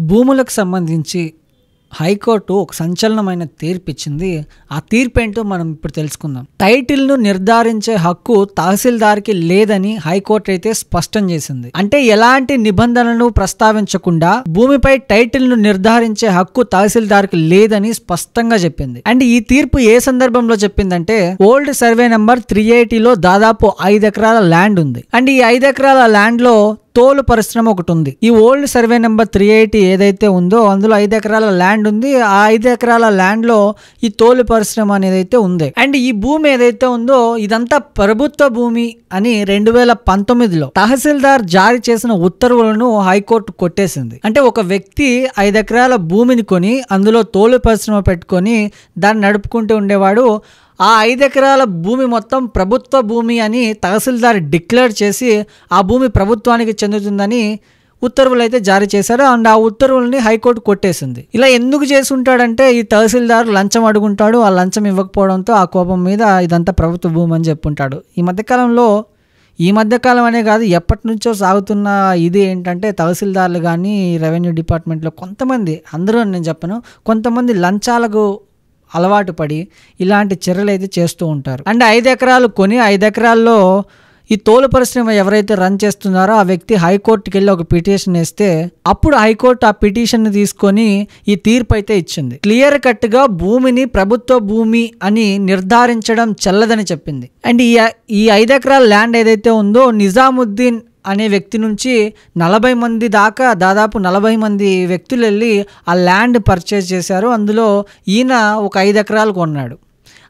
భూములకు సంబంధించి హైకోర్టు ఒక సంచలనమైన తీర్పు ఇచ్చింది. ఆ తీర్పు ఏంటో మనం ఇప్పుడు తెలుసుకుందాం. టైటిల్ను నిర్ధారించే హక్కు తహసీల్దార్కి లేదని హైకోర్టు అయితే స్పష్టం చేసింది. అంటే ఎలాంటి నిబంధనలను ప్రస్తావించకుండా భూమిపై టైటిల్ను నిర్ధారించే హక్కు తహసీల్దార్కి లేదని స్పష్టంగా చెప్పింది. అండ్ ఈ తీర్పు ఏ సందర్భంలో చెప్పిందంటే ఓల్డ్ సర్వే నెంబర్ 380లో దాదాపు 5 ఎకరాల ల్యాండ్ ఉంది. అండ్ ఈ 5 ఎకరాల ల్యాండ్ లో తోలు పరిశ్రమ ఒకటి ఉంది. ఈ ఓల్డ్ సర్వే నెంబర్ 380 ఏదైతే ఉందో అందులో 5 ఎకరాల ల్యాండ్ ఉంది. ఆ 5 ఎకరాల ల్యాండ్ లో ఈ తోలు పరిశ్రమ అనేది అయితే ఉంది. అండ్ ఈ భూమి ఏదైతే ఉందో ఇదంతా ప్రభుత్వ భూమి అని 2019లో తహసీల్దార్ జారీ చేసిన ఉత్తర్వులను హైకోర్టు కొట్టేసింది. అంటే ఒక వ్యక్తి 5 ఎకరాల భూమిని కొని అందులో తోలు పరిశ్రమ పెట్టుకొని దాన్ని నడుపుకుంటూ ఉండేవాడు. ఆ 5 ఎకరాల భూమి మొత్తం ప్రభుత్వ భూమి అని తహసీల్దార్ డిక్లేర్ చేసి ఆ భూమి ప్రభుత్వానికి చెందుతుందని ఉత్తర్వులు అయితే జారీ చేశారు. అండ్ ఆ ఉత్తర్వులని హైకోర్టు కొట్టేసింది. ఇలా ఎందుకు చేసి ఉంటాడంటే ఈ తహసీల్దార్ లంచం అడుగుంటాడు. ఆ లంచం ఇవ్వకపోవడంతో ఆ కోపం మీద ఇదంతా ప్రభుత్వ భూమి అని చెప్పుంటాడు. ఈ మధ్యకాలం అనే కాదు, ఎప్పటి నుంచో సాగుతున్న ఇది ఏంటంటే తహసీల్దార్లు కానీ రెవెన్యూ డిపార్ట్మెంట్లో కొంతమంది, అందరూ నేను చెప్పను, కొంతమంది లంచాలకు అలవాటు పడి ఇలాంటి చర్యలు అయితే చేస్తూ ఉంటారు. అండ్ 5 ఎకరాలు కొని 5 ఎకరాల్లో ఈ తోలు పరిశ్రమ ఎవరైతే రన్ చేస్తున్నారో ఆ వ్యక్తి హైకోర్టుకి వెళ్ళి ఒక పిటిషన్ వేస్తే అప్పుడు హైకోర్టు ఆ పిటిషన్ తీసుకొని ఈ తీర్పు అయితే ఇచ్చింది. క్లియర్ కట్ గా భూమిని ప్రభుత్వ భూమి అని నిర్ధారించడం చెల్లదని చెప్పింది. అండ్ ఈ 5 ఎకరాల ల్యాండ్ ఏదైతే ఉందో నిజాముద్దీన్ అనే వ్యక్తి నుంచి 40 మంది దాకా, దాదాపు 40 మంది వ్యక్తులు వెళ్ళి ఆ ల్యాండ్ పర్చేజ్ చేశారు. అందులో ఈయన ఒక 5 ఎకరాలు కొన్నాడు.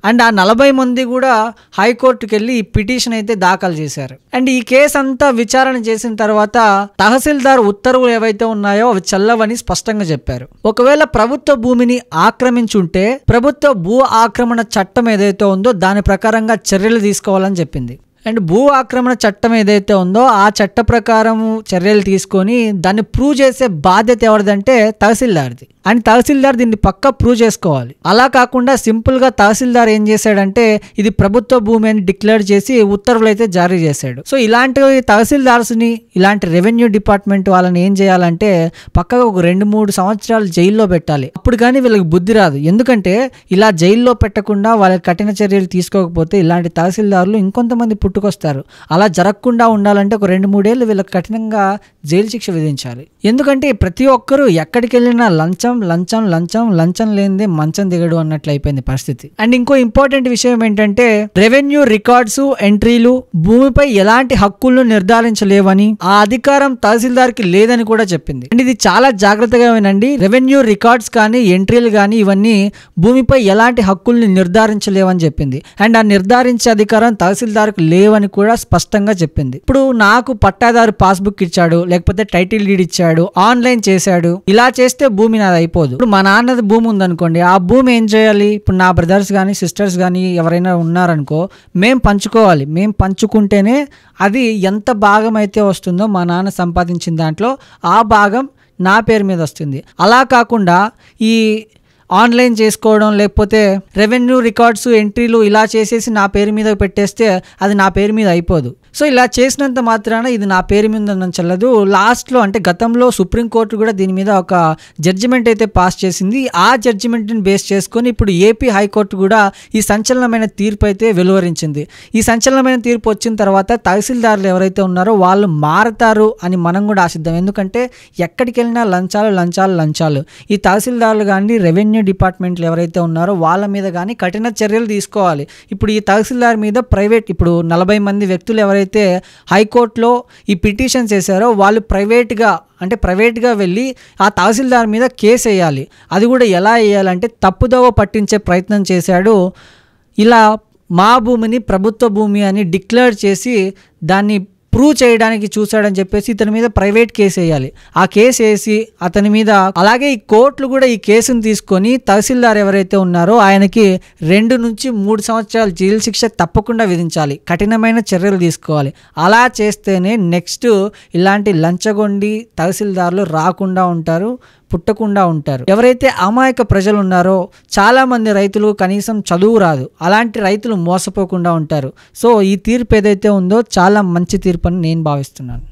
అండ్ ఆ 40 మంది కూడా హైకోర్టుకి వెళ్ళి ఈ పిటిషన్ అయితే దాఖలు చేశారు. అండ్ ఈ కేసు అంతా విచారణ చేసిన తర్వాత తహసీల్దార్ ఉత్తర్వులు ఏవైతే ఉన్నాయో అవి చెల్లవని స్పష్టంగా చెప్పారు. ఒకవేళ ప్రభుత్వ భూమిని ఆక్రమించుంటే ప్రభుత్వ భూ ఆక్రమణ చట్టం ఏదైతే ఉందో దాని ప్రకారంగా చర్యలు తీసుకోవాలని చెప్పింది. అండ్ భూ ఆక్రమణ చట్టం ఏదైతే ఉందో ఆ చట్ట ప్రకారం చర్యలు తీసుకొని దాన్ని ప్రూవ్ చేసే బాధ్యత ఎవరిదంటే తహసీల్దార్ది. అండ్ తహసీల్దార్ దీన్ని పక్కా ప్రూవ్ చేసుకోవాలి. అలా కాకుండా సింపుల్గా తహసీల్దార్ ఏం చేశాడంటే ఇది ప్రభుత్వ భూమి అని డిక్లేర్ చేసి ఉత్తర్వులు అయితే జారీ చేశాడు. సో ఇలాంటి తహసీల్దార్స్ని, ఇలాంటి రెవెన్యూ డిపార్ట్మెంట్ వాళ్ళని ఏం చేయాలంటే పక్కగా ఒక 2-3 సంవత్సరాలు జైల్లో పెట్టాలి. అప్పుడు కానీ వీళ్ళకి బుద్ధి రాదు. ఎందుకంటే ఇలా జైల్లో పెట్టకుండా వాళ్ళకి కఠిన చర్యలు తీసుకోకపోతే ఇలాంటి తహసీల్దారులు ఇంకొంతమంది పుట్టుకొస్తారు. అలా జరగకుండా ఉండాలంటే ఒక 2-3 ఏళ్ళు వీళ్ళకి కఠినంగా జైలు శిక్ష విధించాలి. ఎందుకంటే ప్రతి ఒక్కరూ ఎక్కడికి వెళ్ళినా లంచం లంచం లంచం లంచం లేనిదే మంచం దిగడు అన్నట్లు అయిపోయింది పరిస్థితి. అండ్ ఇంకో ఇంపార్టెంట్ విషయం ఏంటంటే రెవెన్యూ రికార్డ్స్, ఎంట్రీలు భూమిపై ఎలాంటి హక్కులను నిర్ధారించలేవని, ఆ అధికారం తహసీల్దార్ కి లేదని కూడా చెప్పింది. అండ్ ఇది చాలా జాగ్రత్తగా వినండి. రెవెన్యూ రికార్డ్స్ కానీ ఎంట్రీలు కానీ ఇవన్నీ భూమిపై ఎలాంటి హక్కుల్ని నిర్ధారించలేవని చెప్పింది. అండ్ ఆ నిర్ధారించే అధికారం తహసీల్దార్ కి లేవని కూడా స్పష్టంగా చెప్పింది. ఇప్పుడు నాకు పట్టాదారు పాస్బుక్ ఇచ్చాడు, లేకపోతే టైటిల్ డీడ్ ఇచ్చాడు, ఆన్లైన్ చేశాడు, ఇలా చేస్తే భూమి నాది అయిపోదు. ఇప్పుడు మా నాన్నది భూమి ఉందనుకోండి, ఆ భూమి ఏం చేయాలి? ఇప్పుడు నా బ్రదర్స్ కానీ సిస్టర్స్ కానీ ఎవరైనా ఉన్నారనుకో, మేము పంచుకోవాలి. మేము పంచుకుంటేనే అది ఎంత భాగం అయితే వస్తుందో మా నాన్న సంపాదించిన దాంట్లో ఆ భాగం నా పేరు మీద వస్తుంది. అలా కాకుండా ఈ ఆన్లైన్ చేసుకోవడం, లేకపోతే రెవెన్యూ రికార్డ్స్ ఎంట్రీలు ఇలా చేసేసి నా పేరు మీద పెట్టేస్తే అది నా పేరు మీద అయిపోదు. సో ఇలా చేసినంత మాత్రాన ఇది నా పేరు మీద ఉందని చెల్లదు. లాస్ట్లో అంటే గతంలో సుప్రీంకోర్టు కూడా దీని మీద ఒక జడ్జిమెంట్ అయితే పాస్ చేసింది. ఆ జడ్జిమెంట్ని బేస్ చేసుకొని ఇప్పుడు ఏపీ హైకోర్టు కూడా ఈ సంచలనమైన తీర్పు అయితే వెలువరించింది. ఈ సంచలనమైన తీర్పు వచ్చిన తర్వాత తహసీల్దార్లు ఎవరైతే ఉన్నారో వాళ్ళు మారతారు అని మనం కూడా ఆశిద్దాం. ఎందుకంటే ఎక్కడికి వెళ్ళినా లంచాలు లంచాలు లంచాలు. ఈ తహసీల్దార్లు కానీ రెవెన్యూ డిపార్ట్మెంట్లు ఎవరైతే ఉన్నారో వాళ్ళ మీద కానీ కఠిన చర్యలు తీసుకోవాలి. ఇప్పుడు ఈ తహసీల్దార్ మీద ఇప్పుడు 40 మంది వ్యక్తులు ఎవరైతే హైకోర్టులో ఈ పిటిషన్స్ వేశారో వాళ్ళు ప్రైవేట్గా వెళ్ళి ఆ తహసీల్దార్ మీద కేసు వేయాలి. అది కూడా ఎలా వేయాలంటే తప్పుదోవ పట్టించే ప్రయత్నం చేశాడు, ఇలా మా భూమిని ప్రభుత్వ భూమి అని డిక్లేర్ చేసి దాన్ని ప్రూవ్ చేయడానికి చూశాడని చెప్పేసి ఇతని మీద ప్రైవేట్ కేసు వేయాలి. ఆ కేసు వేసి అతని మీద, అలాగే ఈ కోర్టులు కూడా ఈ కేసును తీసుకొని తహసీల్దార్ ఎవరైతే ఉన్నారో ఆయనకి 2 నుంచి 3 సంవత్సరాలు జైలు శిక్ష తప్పకుండా విధించాలి. కఠినమైన చర్యలు తీసుకోవాలి. అలా చేస్తేనే నెక్స్ట్ ఇలాంటి లంచగొండి తహసీల్దార్లు రాకుండా ఉంటారు, పుట్టకుండా ఉంటారు. ఎవరైతే అమాయక ప్రజలు ఉన్నారో చాలా మంది రైతులు కనీసం చదువు రాదు, అలాంటి రైతులు మోసపోకుండా ఉంటారు. సో ఈ తీర్పు ఏదైతే ఉందో చాలా మంచి తీర్పు అని నేను భావిస్తున్నాను.